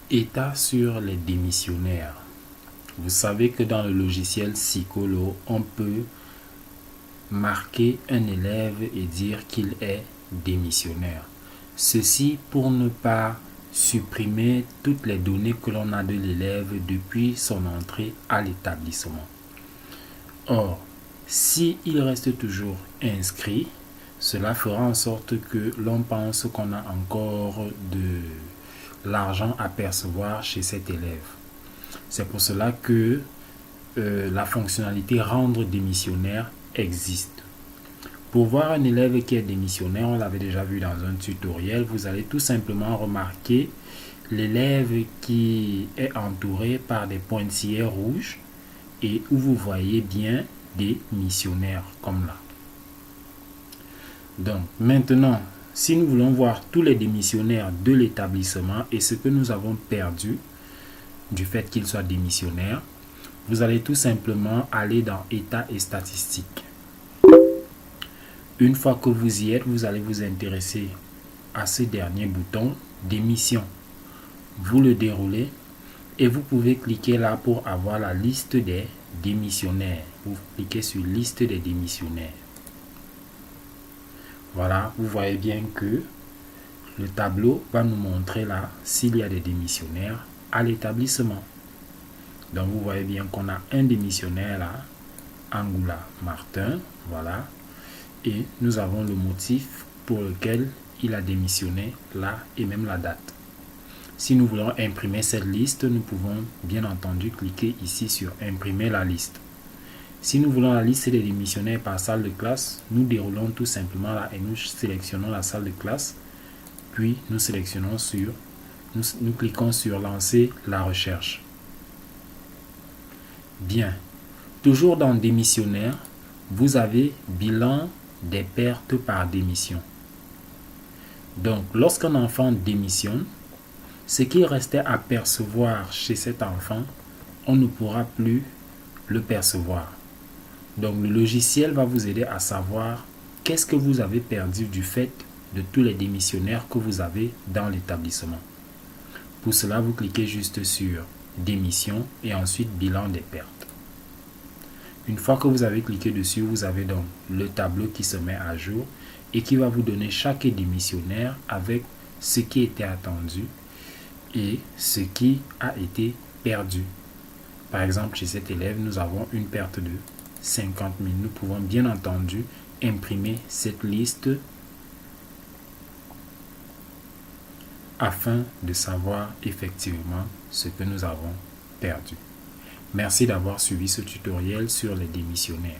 État sur les démissionnaires. Vous savez que dans le logiciel Scikolo, on peut marquer un élève et dire qu'il est démissionnaire. Ceci pour ne pas supprimer toutes les données que l'on a de l'élève depuis son entrée à l'établissement. Or, s'il reste toujours inscrit, cela fera en sorte que l'on pense qu'on a encore de l'argent à percevoir chez cet élève. C'est pour cela que la fonctionnalité rendre démissionnaire existe. Pour voir un élève qui est démissionnaire, on l'avait déjà vu dans un tutoriel, vous allez tout simplement remarquer l'élève qui est entouré par des pointillés rouges et où vous voyez bien démissionnaire comme là. Donc maintenant, si nous voulons voir tous les démissionnaires de l'établissement et ce que nous avons perdu du fait qu'ils soient démissionnaires, vous allez tout simplement aller dans État et statistiques. Une fois que vous y êtes, vous allez vous intéresser à ce dernier bouton démission. Vous le déroulez et vous pouvez cliquer là pour avoir la liste des démissionnaires. Vous cliquez sur liste des démissionnaires. Voilà, vous voyez bien que le tableau va nous montrer là s'il y a des démissionnaires à l'établissement. Donc vous voyez bien qu'on a un démissionnaire là, Angoula Martin, voilà. Et nous avons le motif pour lequel il a démissionné là et même la date. Si nous voulons imprimer cette liste, nous pouvons bien entendu cliquer ici sur imprimer la liste. Si nous voulons la liste des démissionnaires par salle de classe, nous déroulons tout simplement là et nous sélectionnons la salle de classe. Puis nous sélectionnons sur, nous cliquons sur lancer la recherche. Bien, toujours dans démissionnaire, vous avez bilan des pertes par démission. Donc, lorsqu'un enfant démissionne, ce qu'il restait à percevoir chez cet enfant, on ne pourra plus le percevoir. Donc, le logiciel va vous aider à savoir qu'est-ce que vous avez perdu du fait de tous les démissionnaires que vous avez dans l'établissement. Pour cela, vous cliquez juste sur démission et ensuite bilan des pertes. Une fois que vous avez cliqué dessus, vous avez donc le tableau qui se met à jour et qui va vous donner chaque démissionnaire avec ce qui était attendu et ce qui a été perdu. Par exemple, chez cet élève, nous avons une perte de 50 000. Nous pouvons bien entendu imprimer cette liste afin de savoir effectivement ce que nous avons perdu. Merci d'avoir suivi ce tutoriel sur les démissionnaires.